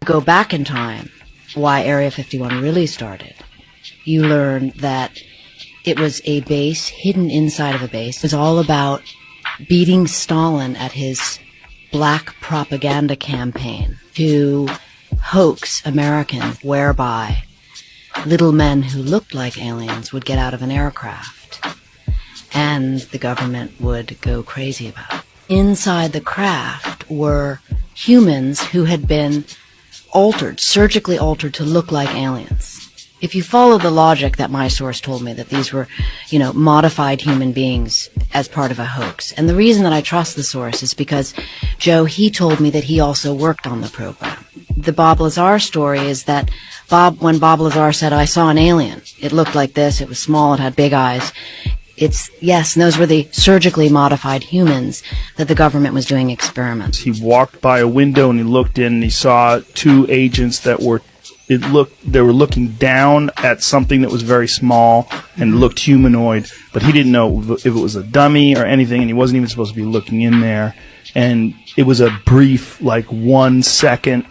Go back in time, why Area 51 really started. You learn that it was a base hidden inside of a base. It was all about beating Stalin at his black propaganda campaign to hoax Americans, whereby little men who looked like aliens would get out of an aircraft and the government would go crazy about it. Inside the craft were humans who had been altered, surgically altered to look like aliens. If you follow the logic that my source told me, that these were, modified human beings as part of a hoax. And the reason that I trust the source is because, Joe, he told me that he also worked on the program. The Bob Lazar story is that when Bob Lazar said, I saw an alien, it looked like this, it was small, it had big eyes. Yes, and those were the surgically modified humans that the government was doing experiments. He walked by a window and he looked in and he saw two agents they were looking down at something that was very small and looked humanoid, but he didn't know if it was a dummy or anything, and he wasn't even supposed to be looking in there. And it was a brief, 1 second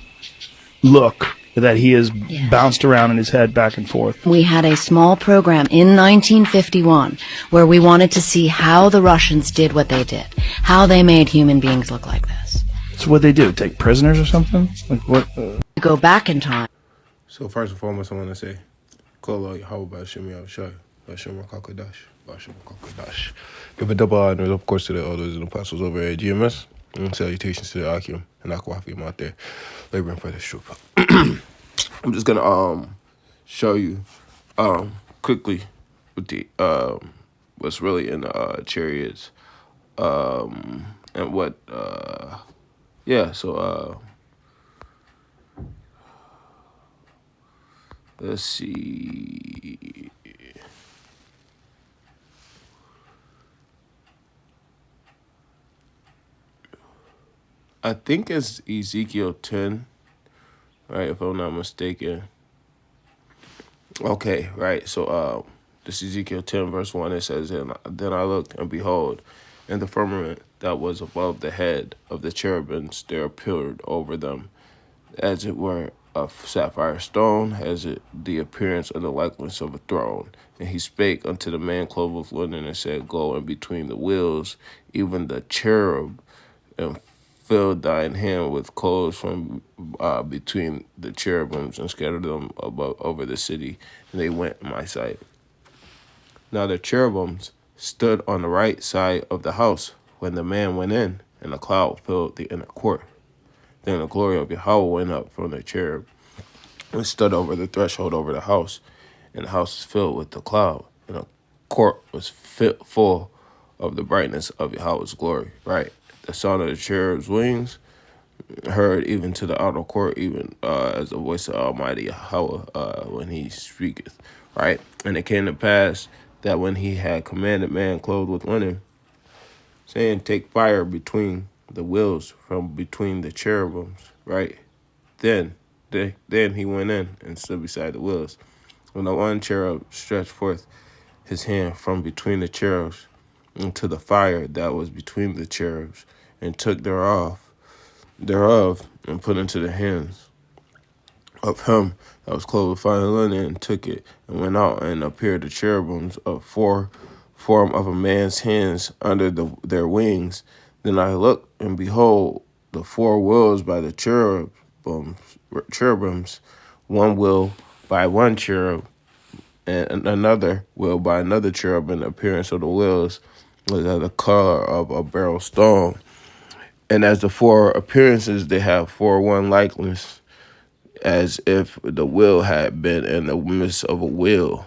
look that he has bounced around in his head back and forth. We had a small program in 1951 where we wanted to see how the Russians did what they did, how they made human beings look like this. So what they do? Take prisoners or something? Like what? Go back in time. So first and foremost, I want to say, Kolo Yahweh Shemi Shai, Bashim Kakadash, Bashim Kakadash. Give a double honor, of course, to the elders and apostles over at GMS, and salutations to the Akim and Akwafim out there, laboring for this truth. I'm just gonna show you quickly with the what's really in the chariots, and what let's see. I think it's Ezekiel 10, right, if I'm not mistaken. Okay, right. So this Ezekiel 10, verse 1, it says, and then I looked, and behold, in the firmament that was above the head of the cherubims, there appeared over them, as it were, a sapphire stone, as it the appearance of the likeness of a throne. And he spake unto the man clothed with linen, and said, Go in between the wheels, even the cherub, and fill thine hand with coals from between the cherubims, and scattered them over the city, and they went in my sight. Now the cherubims stood on the right side of the house when the man went in, and a cloud filled the inner court. Then the glory of Yahweh went up from the cherub and stood over the threshold over the house, and the house was filled with the cloud, and the court was full of the brightness of Yahweh's glory. Right, the sound of the cherub's wings heard even to the outer court, even as the voice of Almighty Yahweh when he speaketh. Right, and it came to pass that when he had commanded man clothed with linen, saying, Take fire between the wheels from between the cherubims, right? Then he went in and stood beside the wheels. When the one cherub stretched forth his hand from between the cherubs into the fire that was between the cherubs, and took thereof, and put into the hands of him that was clothed with fine linen, and took it, and went out, and appeared the cherubims of form of a man's hands under their wings. Then I looked, and behold, the four wheels by the cherubims, one wheel by one cherub, and another wheel by another cherub, and the appearance of the wheels was of the color of a beryl stone. And as the four appearances, they have one likeness, as if the wheel had been in the midst of a wheel.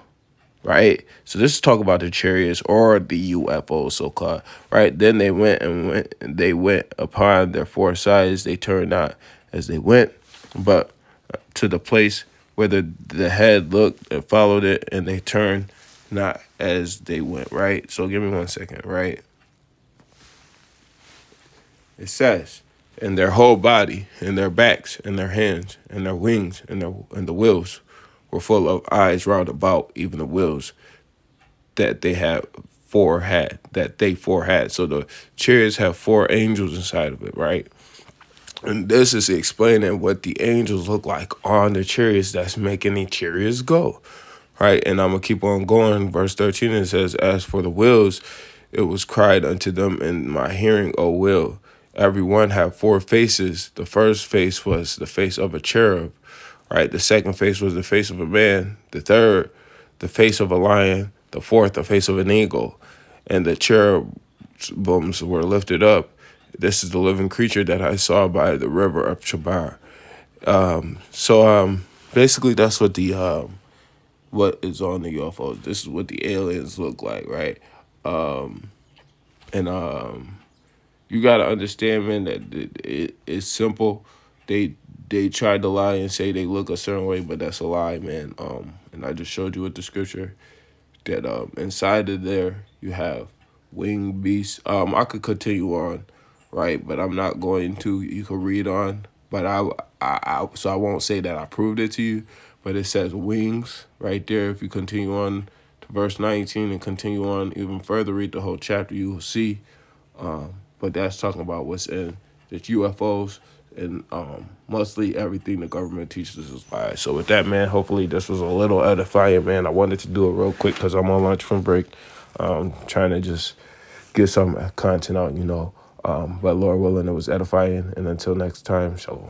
Right? So this is talk about the chariots or the UFOs, so-called. Right? Then they went upon their four sides. They turned not as they went, but to the place where the head looked and followed it, and they turned not as they went. Right? So give me 1 second. Right? It says, in their whole body, in their backs, in their hands, in their wings, and the wheels were full of eyes round about, even the wheels that they four had. So the chariots have four angels inside of it, right? And this is explaining what the angels look like on the chariots that's making the chariots go. Right? And I'm going to keep on going. Verse 13, it says, as for the wheels, it was cried unto them in my hearing, O will. Every one had 4 faces. The first face was the face of a cherub. Right? The second face was the face of a man. The third, the face of a lion. The fourth, the face of an eagle. And the cherubims were lifted up. This is the living creature that I saw by the river of Chabar. Basically, that's what is on the UFOs. This is what the aliens look like, right? And you gotta understand, man, that it's simple. They tried to lie and say they look a certain way, but that's a lie, man. And I just showed you with the scripture that inside of there you have winged beasts. I could continue on, right? But I'm not going to. You can read on, but so I won't say that I proved it to you. But it says wings right there. If you continue on to verse 19 and continue on even further, read the whole chapter, you will see. But that's talking about what's in the UFOs, and mostly everything the government teaches is lies. So with that, man, hopefully this was a little edifying, man. I wanted to do it real quick because I'm on lunch from break, trying to just get some content out, But Lord willing, it was edifying. And until next time, shalom.